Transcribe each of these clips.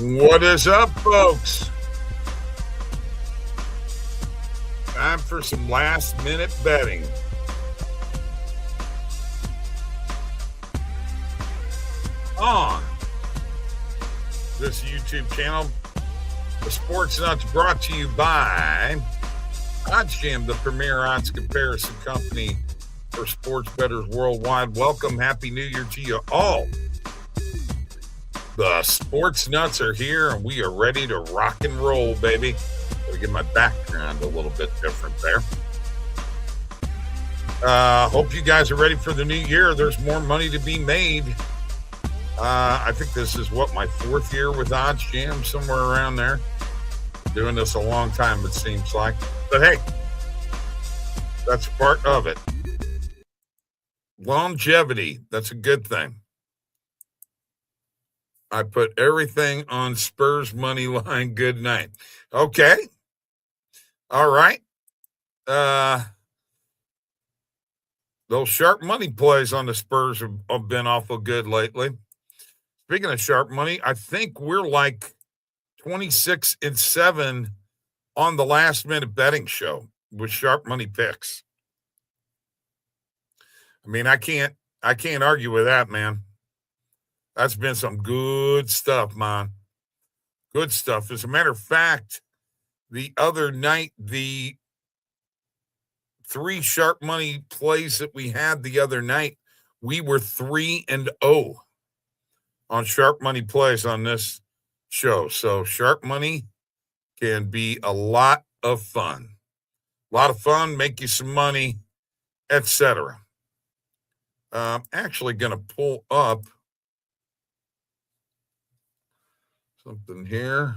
What is up, folks? Time for some last-minute betting. On this YouTube channel, the Sports Nuts brought to you by OddsJam, the premier odds comparison company for sports bettors worldwide. Welcome. Happy New Year to you all. The Sports Nuts are here, and we are ready to rock and roll, baby. Gotta get my background a little bit different there. Hope you guys are ready for the new year. There's more money to be made. I think this is, my fourth year with OddsJam, somewhere around there. Doing this a long time, it seems like. But hey, that's part of it. Longevity, that's a good thing. I put everything on Spurs money line. Good night. Okay. All right. Those sharp money plays on the Spurs have been awful good lately. Speaking of sharp money, I think we're like 26-7 on the last minute betting show with sharp money picks. I mean, I can't argue with that, man. That's been some good stuff, man. Good stuff. As a matter of fact, the other night, the 3 sharp money plays that we had the other night, we were 3-0 on sharp money plays on this show. So sharp money can be a lot of fun. A lot of fun, make you some money, etc. I'm actually going to pull up something here.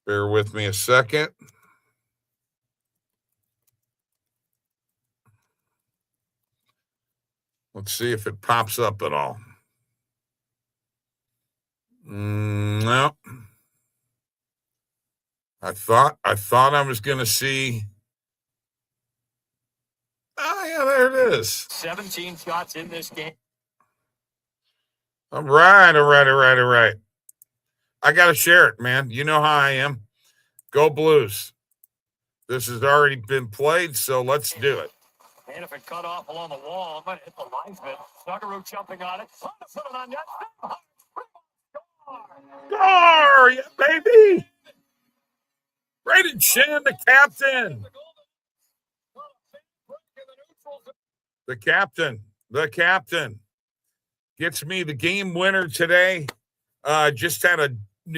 Bear with me a second. Let's see if it pops up at all. No. I thought I was going to see. Oh, yeah, there it is. 17 shots in this game. All right. I got to share it, man. You know how I am. Go Blues. This has already been played, so let's do it. And if it cut off along the wall, it might hit the linesman. Suggaroo jumping on it. Put it on net. Score, yeah, baby. Braden Shen, the captain. The captain gets me the game winner today. Just had a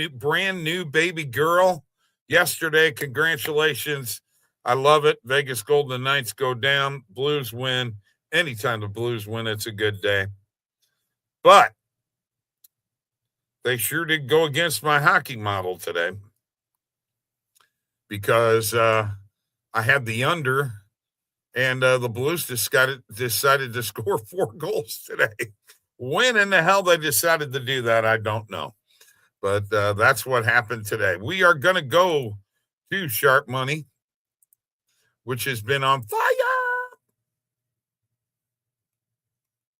brand new baby girl yesterday. Congratulations. I love it. Vegas Golden Knights go down. Blues win. Anytime the Blues win, it's a good day. But they sure did go against my hockey model today because I had the under, and the Blues decided to score 4 goals today. When in the hell they decided to do that, I don't know. But that's what happened today. We are going to go to sharp money, which has been on fire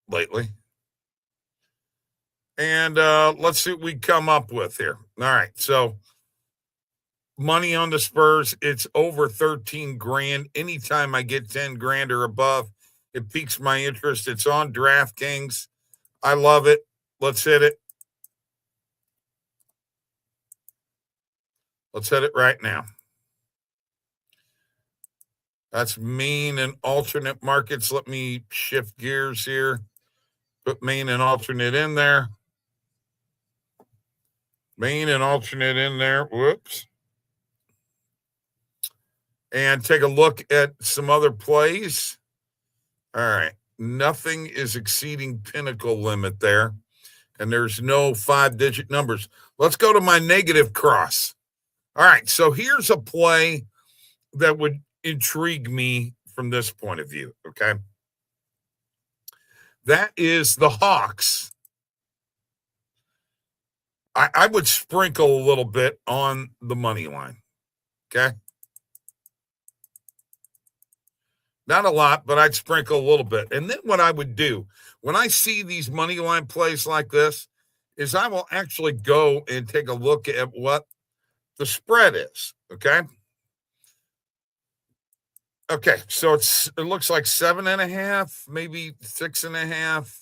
lately. And let's see what we come up with here. All right, so money on the Spurs, it's over 13 grand. Anytime I get 10 grand or above, it piques my interest. It's on DraftKings. I love it. Let's hit it. Let's hit it right now. That's main and alternate markets. Let me shift gears here. Put main and alternate in there. Main and alternate in there. Whoops. And take a look at some other plays. All right. Nothing is exceeding pinnacle limit there. And there's no 5-digit numbers. Let's go to my negative cross. All right. So here's a play that would intrigue me from this point of view. Okay. That is the Hawks. I would sprinkle a little bit on the money line. Okay. Not a lot, but I'd sprinkle a little bit. And then what I would do when I see these money line plays like this is I will actually go and take a look at what the spread is. Okay. Okay. So it looks like 7.5, maybe 6.5.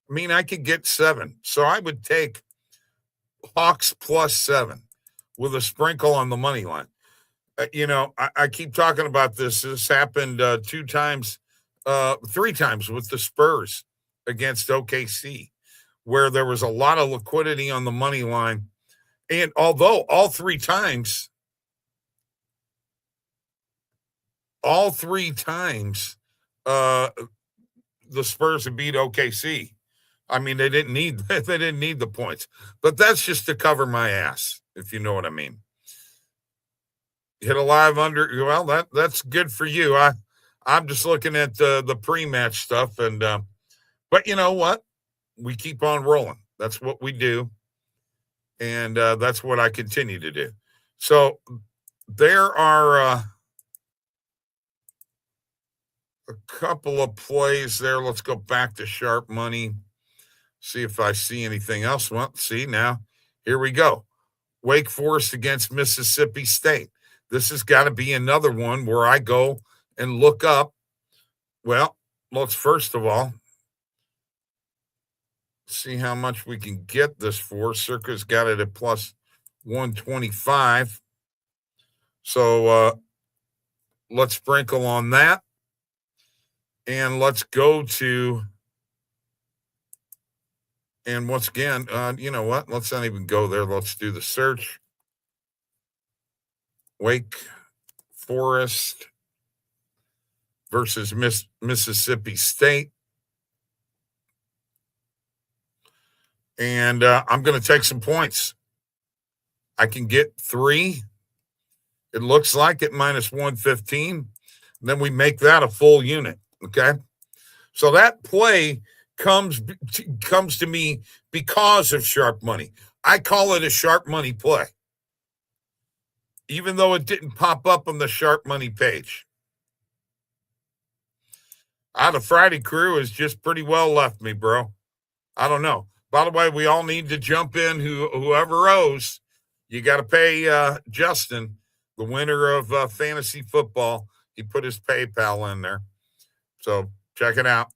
I mean, I could get 7. So I would take Hawks plus 7 with a sprinkle on the money line. I keep talking about this. This happened 3 times with the Spurs against OKC, where there was a lot of liquidity on the money line. And although all three times, the Spurs have beat OKC. I mean, they didn't need the points, but that's just to cover my ass, if you know what I mean. Hit a live under. Well, that's good for you. I'm just looking at the pre-match stuff, and but you know what? We keep on rolling. That's what we do, and that's what I continue to do. So there are a couple of plays there. Let's go back to sharp money. See if I see anything else. Well, see now. Here we go. Wake Forest against Mississippi State. This has got to be another one where I go and look up. Well, let's first of all see how much we can get this for. Circa's got it at plus 125. So let's sprinkle on that. And let's go to, and once again, you know what? Let's not even go there. Let's do the search. Wake Forest versus Mississippi State. And I'm going to take some points. I can get 3. It looks like at minus 115. Then we make that a full unit. Okay. So that play comes to me because of sharp money. I call it a sharp money play, even though it didn't pop up on the sharp money page. The Friday crew has just pretty well left me, bro. I don't know. By the way, we all need to jump in. Whoever owes, you got to pay Justin, the winner of fantasy football. He put his PayPal in there. So check it out.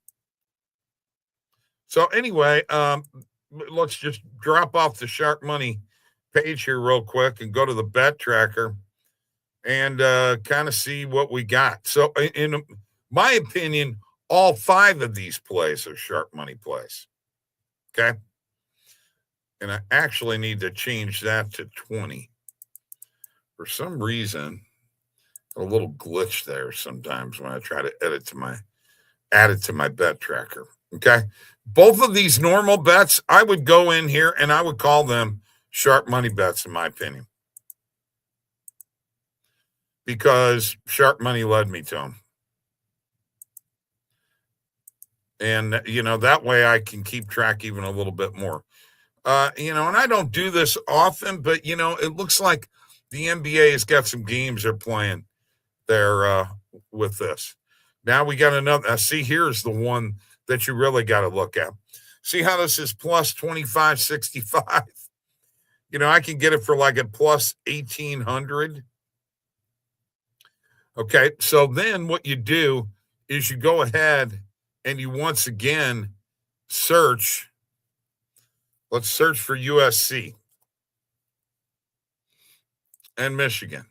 So anyway, let's just drop off the sharp money page here real quick and go to the bet tracker and kind of see what we got. So in my opinion, all 5 of these plays are sharp money plays. Okay. And I actually need to change that to 20. For some reason, a little glitch there sometimes when I try to add it to my bet tracker. Okay. Both of these normal bets, I would go in here and I would call them sharp money bets, in my opinion, because sharp money led me to them. And, that way I can keep track even a little bit more. And I don't do this often, but, it looks like the NBA has got some games they're playing there with this. Now we got another. See, here's the one that you really got to look at. See how this is plus 25.65? I can get it for like a plus 1,800. Okay, so then what you do is you go ahead and you once again search. Let's search for USC and Michigan.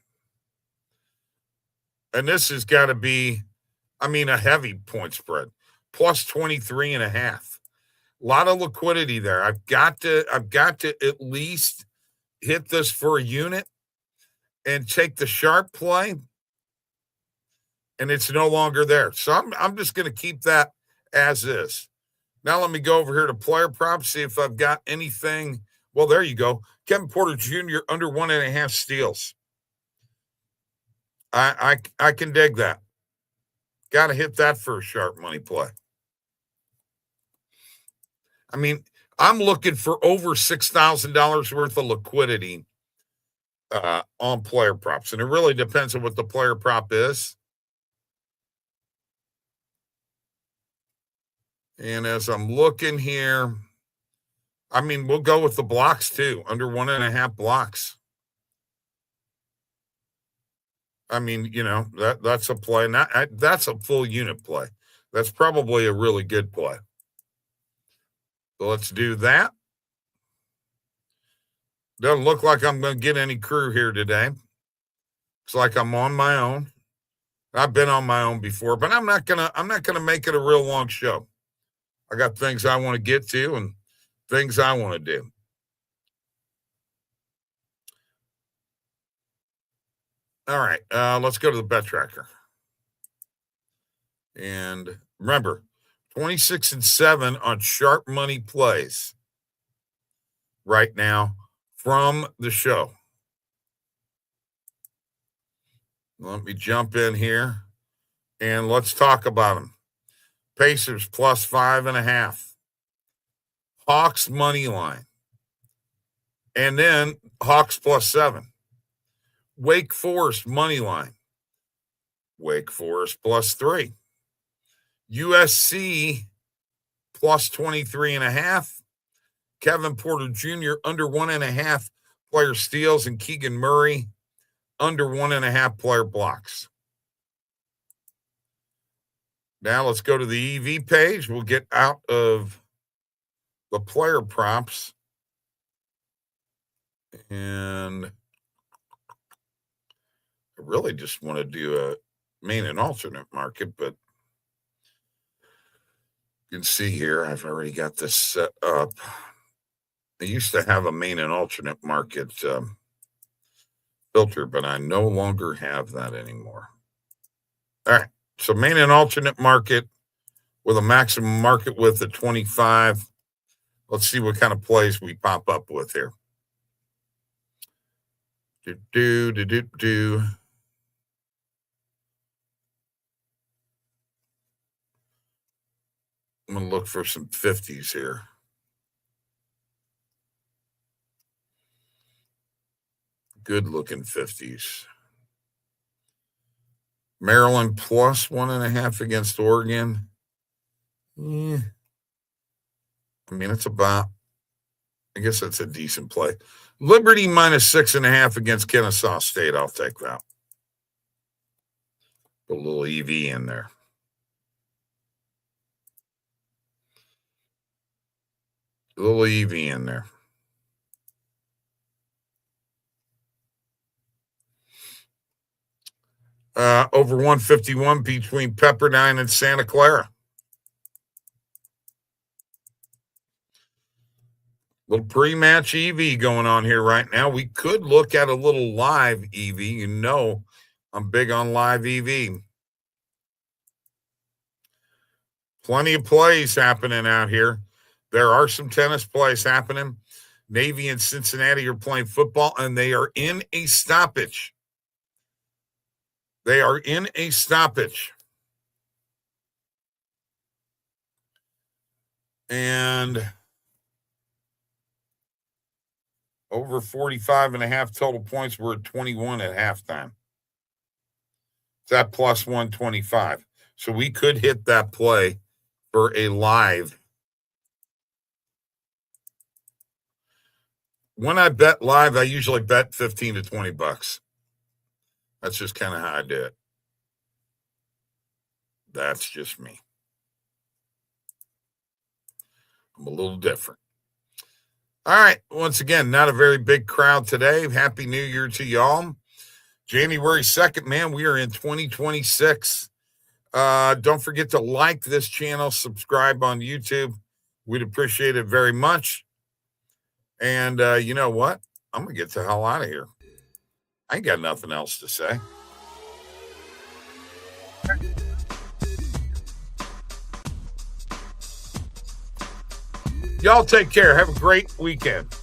And this has got to be, a heavy point spread, plus 23.5. A lot of liquidity there. I've got to at least hit this for a unit and take the sharp play, and it's no longer there. So I'm just going to keep that as is. Now let me go over here to player props, see if I've got anything. Well, there you go. Kevin Porter Jr. under 1.5 steals. I can dig that. Got to hit that for a sharp money play. I'm looking for over $6,000 worth of liquidity on player props, and it really depends on what the player prop is. And as I'm looking here, I mean, we'll go with the blocks too, under 1.5 blocks. I mean, that's a play. That's a full unit play. That's probably a really good play. So let's do that. Doesn't look like I'm going to get any crew here today. It's like I'm on my own. I've been on my own before, but I'm not gonna make it a real long show. I got things I want to get to and things I want to do. All right, let's go to the bet tracker. And remember, 26-7 on sharp money plays right now from the show. Let me jump in here and let's talk about them. Pacers plus 5.5. Hawks money line. And then Hawks plus 7. Wake Forest money line. Wake Forest plus 3. USC plus 23.5. Kevin Porter Jr. under 1.5 player steals, and Keegan Murray under 1.5 player blocks. Now let's go to the EV page. We'll get out of the player props. And I really just want to do a main and alternate market, but you can see here, I've already got this set up. I used to have a main and alternate market filter, but I no longer have that anymore. All right. So main and alternate market with a maximum market width of 25. Let's see what kind of plays we pop up with here. I'm going to look for some 50s here. Good looking 50s. Maryland plus 1.5 against Oregon. I mean, it's about, I guess that's a decent play. Liberty minus 6.5 against Kennesaw State. I'll take that. Put a little EV in there. A little EV in there. Over 151 between Pepperdine and Santa Clara. Little pre-match EV going on here right now. We could look at a little live EV. You know I'm big on live EV. Plenty of plays happening out here. There are some tennis plays happening. Navy and Cincinnati are playing football, and they are in a stoppage. They are in a stoppage. And over 45.5 total points. We're at 21 at halftime. It's at plus 125. So we could hit that play for a live. When I bet live, I usually bet 15 to 20 bucks. That's just kind of how I do it. That's just me. I'm a little different. All right. Once again, not a very big crowd today. Happy New Year to y'all. January 2nd, man, we are in 2026. Don't forget to like this channel, subscribe on YouTube. We'd appreciate it very much. And you know what? I'm going to get the hell out of here. I ain't got nothing else to say. Y'all take care. Have a great weekend.